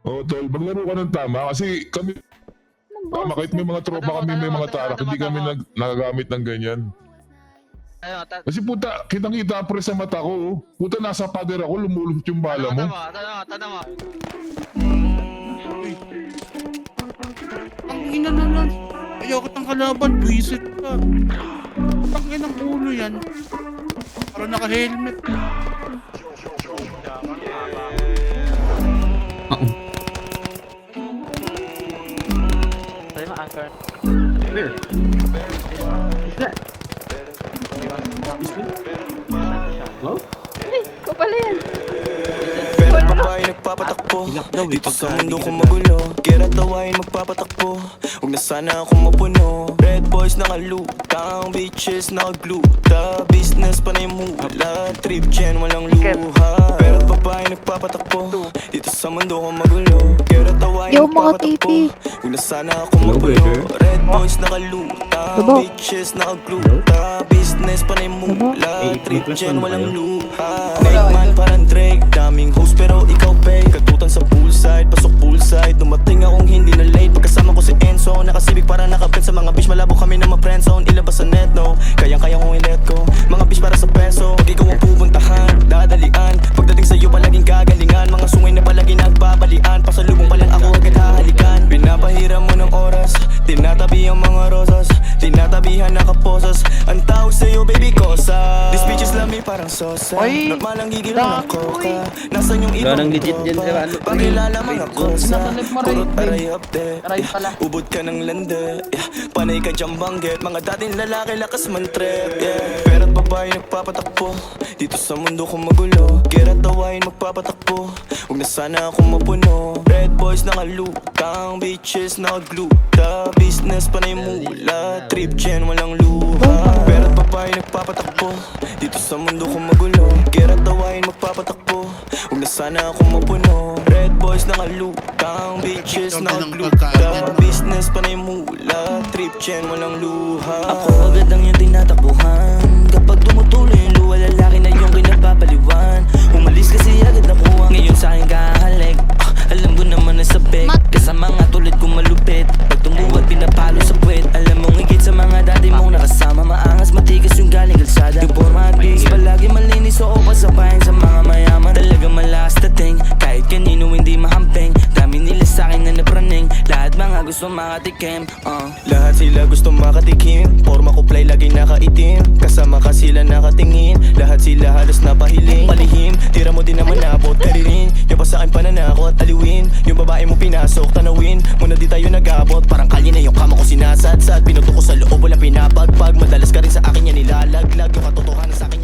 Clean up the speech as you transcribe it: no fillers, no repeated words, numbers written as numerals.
Oh, tol, maglaro ka ng tama kasi kami, tama, kahit may mga tropa kami, may mga tarak, hindi kami nagagamit ng ganyan. Kasi puta, kitang-kita pre sa mata ko, oh. Puta, nasa pader ako, lumulubot yung bala mo. Tanong mo. Ang ina naman. Ayoko ng kalaban, buwisit ka. Ang inang ulo yan. Para naka-helmet. Tayo mo, anchor. Where? What's that? Hello? Ko pala yan. Pero babae nagpapatakbo dito sa mundo kong magulo. Kera tawain magpapatakbo, huwag na sana akong mapuno. Red boys nakalutang, bitches nakagluta. Business pa na yung hula, trip gen walang luha. Pero babae nagpapatakbo dito sa mundo kong magulo. Kera tawain Yo, mga magpapatakbo, tipi. huwag na sana akong mapuno. Red boys nakalutang, Diba? bitches nakagluta. Business pa na yung hula, trip gen walang luha. Nakeman parang Drake, daming host pero ikaw pay. Katutan sa poolside, pasok poolside. Dumating akong hindi na late, pagkasama ko si Enzo. Nakasibig para nakabit sa mga bitch, malabo kami na ma-friendzone. Ilabas sa net, no, kayang-kaya kong i-let go. Mga bitch para sa peso, pag ikaw ang pupuntahan, dadalian. Pagdating sa'yo palaging kagalingan, mga sungay na palagi nagbabalian. Pasalubong pa lang ako agad hahalikan. Pinapahiram mo ng oras, tinatabi ang mga rosas, tinatabihan nakaposas. Ang tawag sa'yo baby kosa. These bitches love me parang sosa. Oy, Normal ang gigil ng coca. Nasaan yung Wala ibang nang legit dyan, tropa? sir, ano? Pakilala mga kosa. Natanip mo, Kurot Ray. aray update. Aray pala. Ubod ka ng lande, yeah. Panay ka dyan banggit. Mga dating lalaki lakas man trip, yeah. Pera't babae nagpapatakbo dito sa mundo kong magulo. Kera't tawain magpapatakbo, huwag na sana akong mapuno. Red boys nakalutang, bitches nakagluta. Business pa na yung mula, trip gen walang luha. Pera't babae nagpapatakbo dito sa mundo kong magulo. Kera't tawain magpapatakbo, huwag na sana akong mapuno. Red boys nakalutang, bitches nakagluta. Business pa na yung mula, trip gen walang luha. Ako agad ang yung tinatakbuhan, kapag tumutuloy yung luha, lalaki na yung kinapapaliwan. Umalis kasi agad nakuha, ngayon sa akin kahalik. Alam ko naman na sabik, kasama nga tulad kong malupit. Pag tumuwad pinapalo sa puwet, alam mong higit sa mga dati mong nakasama. Maangas matigas yung galing kalsada. Yung forma at base, palagi malinis o pasabayan sa mga mayaman. Talaga malakas dating, kahit kanino hindi mahamping. Dami nila sa'kin na napraning, lahat mga gusto makatikim. Lahat sila gusto makatikim, forma ko play lagi nakaitim. Kasama ka sila nakatingin, lahat sila halos napahiling. Palihim, tira mo din naman abot, karirin. Yung pa sa'kin pananakot, aliwin. Yung babae mo pinasok, tanawin. Muna di tayo nag-abot, parang kalye na yung kama ko sinasadsad. Pinuto ko sa loob, walang pinapagpag. Madalas ka rin sa akin yan nilalaglag, yung katotohanan sa akin